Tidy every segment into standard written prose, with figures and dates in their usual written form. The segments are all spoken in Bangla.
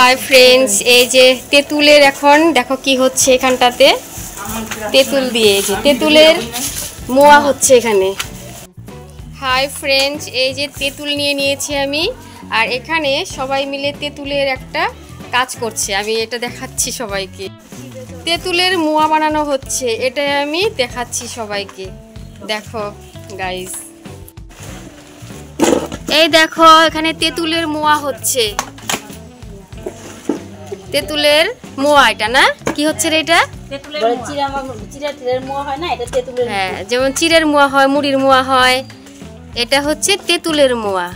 হাই ফ্রেন্ডস, এই যে তেঁতুলের এখন দেখো কি হচ্ছে এখানটাতে। তেঁতুল দিয়ে এই যে তেঁতুলের মোয়া হচ্ছে এখানে। হাই ফ্রেন্ডস, এই যে তেঁতুল নিয়ে নিয়েছি আমি, আর এখানে সবাই মিলে তেঁতুলের একটা কাজ করছে। আমি এটা দেখাচ্ছি সবাইকে। তেঁতুলের মোয়া বানানো হচ্ছে, এটাই আমি দেখাচ্ছি সবাইকে। দেখো গাইস, এই দেখো এখানে তেঁতুলের মোয়া হচ্ছে। তেঁতুলের মোয়া, এটা না কি হচ্ছে রে? এটা হ্যাঁ, যেমন চিড়ের মোয়া হয়, মুড়ির মোয়া হয়, এটা হচ্ছে তেঁতুলের মোয়া।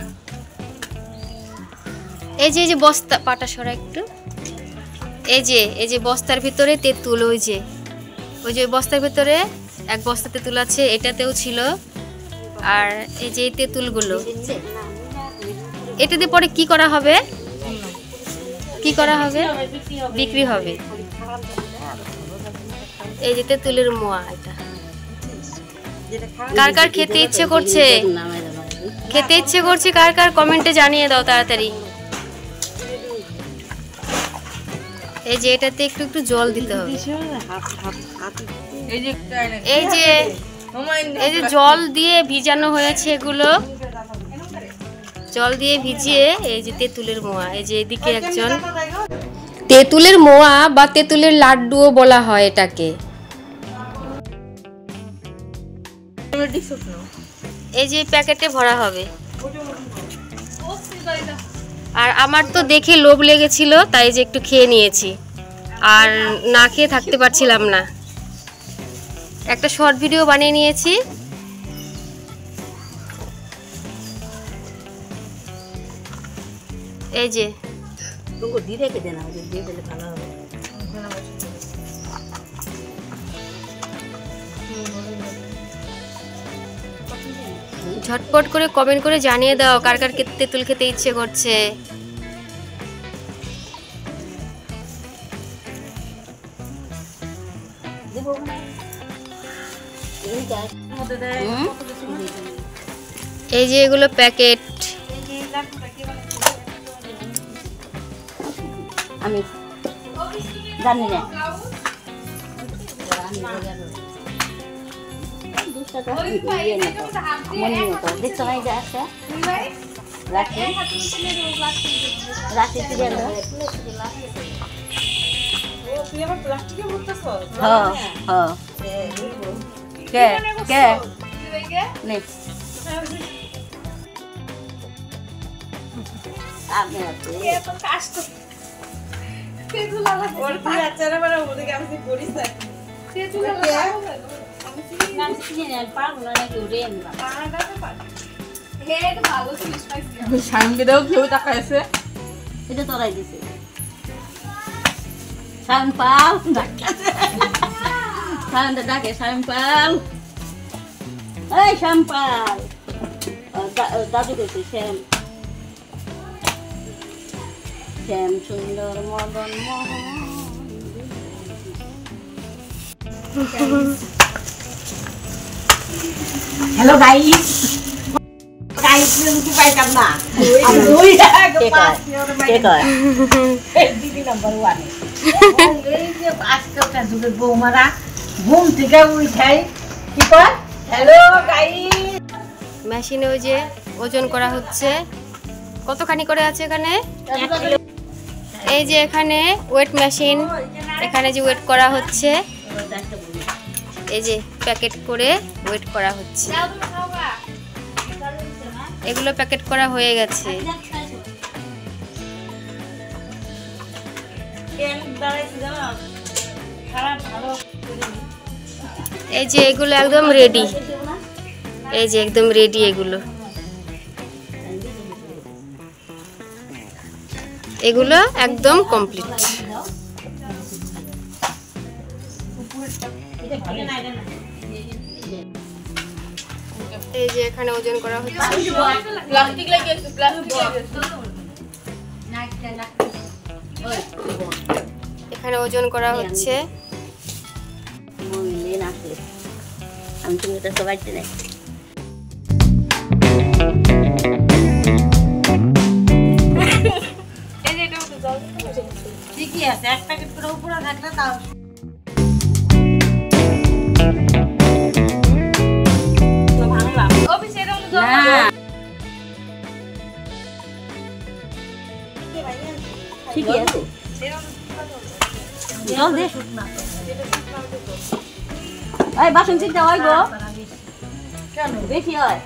এই যে বস্তা পাটা সরা একটু, এই যে বস্তার ভিতরে তেঁতুল, ওই যে বস্তার ভিতরে এক বস্তা তেঁতুল আছে, এটাতেও ছিল। আর এই যে তেঁতুলগুলো, এটা দিয়ে পরে কি করা হবে? বিক্রি হবে। এই যে তেঁতুলের মোয়া, এটা কার কার খেতে ইচ্ছে করছে? কার কার কমেন্টে জানিয়ে দাও তাড়াতাড়ি। এই যে এটাতে একটু একটু জল দিতে হবে। এই যে জল দিয়ে ভিজানো হয়েছে, এগুলো জল দিয়ে ভিজিয়ে এই যে তেঁতুলের মোয়া। এই যে এদিকে একজন, তেঁতুলের মোয়া বা তেঁতুলের লাড্ডুও বলা হয় এটাকে। এই যে প্যাকেটে ভরা হবে। আর আমার তো দেখে লোভ লেগেছিল, তাই যে একটু খেয়ে নিয়েছি, আর না খেয়ে থাকতে পারছিলাম না। একটা শর্ট ভিডিও বানিয়ে নিয়েছি। এই যে ঝটপট করে কমেন্ট করে জানিয়ে দাও কার কার তেঁতুল খেতে ইচ্ছে করছে। এই যে এগুলো প্যাকেট, আমি জানি না। দেখছো না, যে আছে রাখি রাখি তোরাই দিছে শ্যাম্পাল ডাকে, শ্যাম্পাল, এই শ্যাম্পাল, দাদু গেছে শ্যাম, শ্যাম সুন্দর মদন মোহন। হ্যালো গাইস, পাইতাম না বৌমারা ঘুম থেকে উঠাই কি কর। হ্যালো গাইস, মেশিনে ওই যে ওজন করা হচ্ছে। কতখানি করে আছে এখানে? এই যে এখানে ওয়েট মেশিন, এখানে যে ওয়েট করা হচ্ছে, এই যে প্যাকেট করে ওয়েট করা হচ্ছে। এগুলো প্যাকেট করা হয়ে গেছে। এই যে এগুলো একদম রেডি, এই যে একদম রেডি, এগুলো একদম কমপ্লিট। এই যে এখানে ওজন করা হচ্ছে। এখানে ওজন করা হচ্ছে। আমি তুমি তো সবাই নাই। এই যে থাকলে তাও ঠিকই আছে জল দে এই বাসন চিন্তা হয় গো কেন বেশি হয়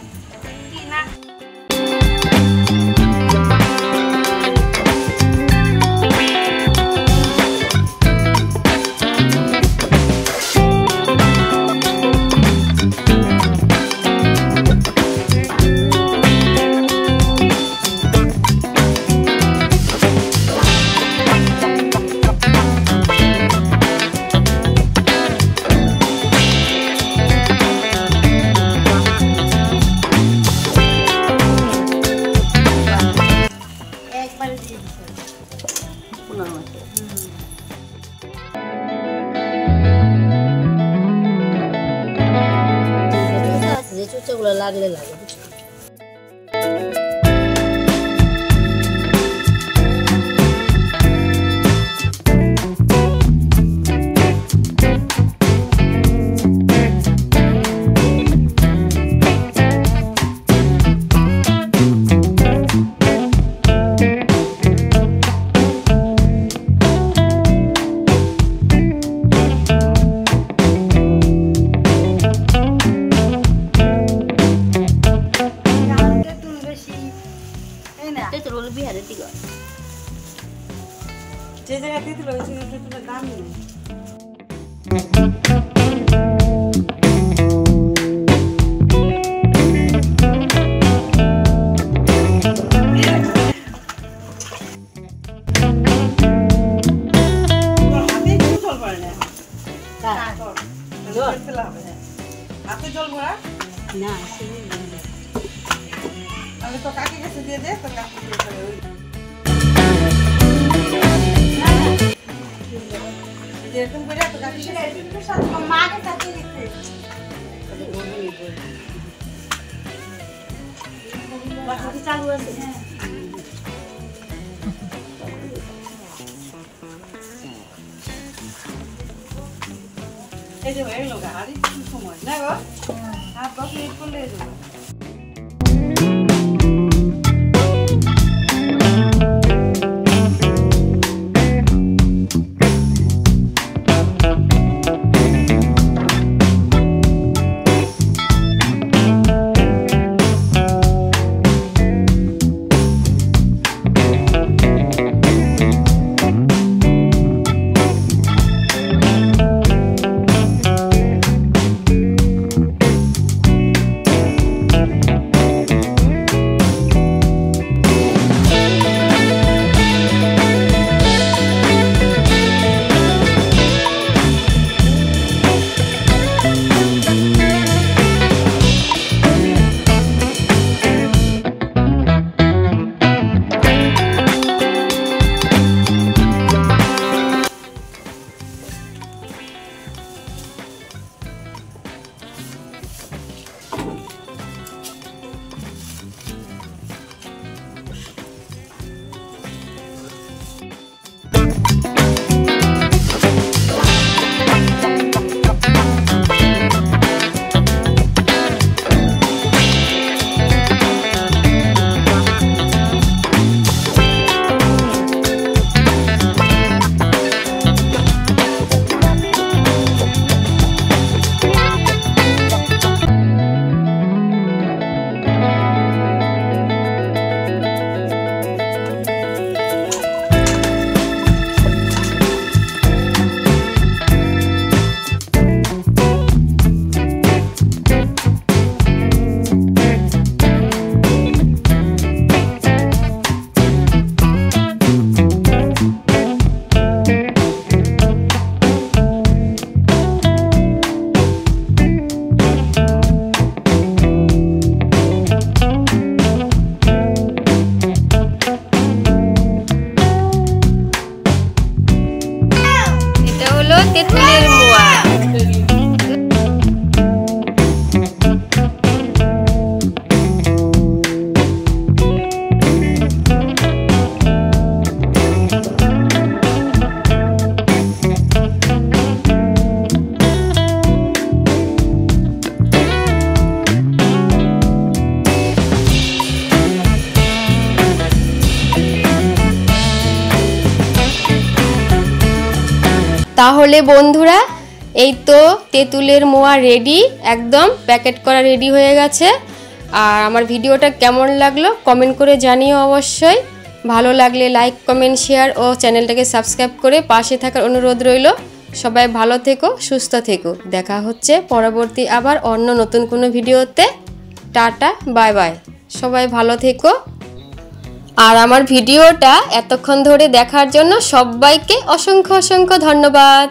যে চুচাগুলো লাগলে লাগে বিহারে দিকে যে জায়গায় তেঁতুল হয়েছে তেঁতুলের দাম নেই হাতে জল ভরা না আমি তো কাকি কাছে দিয়ে দে তো কাকি যেরকম করে তো কাকি মাকে সাথে দিতে বাকি চালু আছে এই যে হয়ে গেল আর একটু সময় না গো আর 10 মিনিট করলে হয়ে যাবে তাহলে বন্ধুরা এই তো তেঁতুলের মোয়া রেডি, একদম প্যাকেট করা রেডি হয়ে গেছে। আর আমার ভিডিওটা কেমন লাগলো কমেন্ট করে জানিও অবশ্যই। ভালো লাগলে লাইক কমেন্ট শেয়ার ও চ্যানেলটাকে সাবস্ক্রাইব করে পাশে থাকার অনুরোধ রইল। সবাই ভালো থেকো, সুস্থ থেকো। দেখা হচ্ছে পরবর্তী আবার অন্য নতুন কোনো ভিডিওতে। টাটা, বাই বাই, সবাই ভালো থেকো। আর আমার ভিডিওটা এতক্ষণ ধরে দেখার জন্য সবাইকে অসংখ্য অসংখ্য ধন্যবাদ।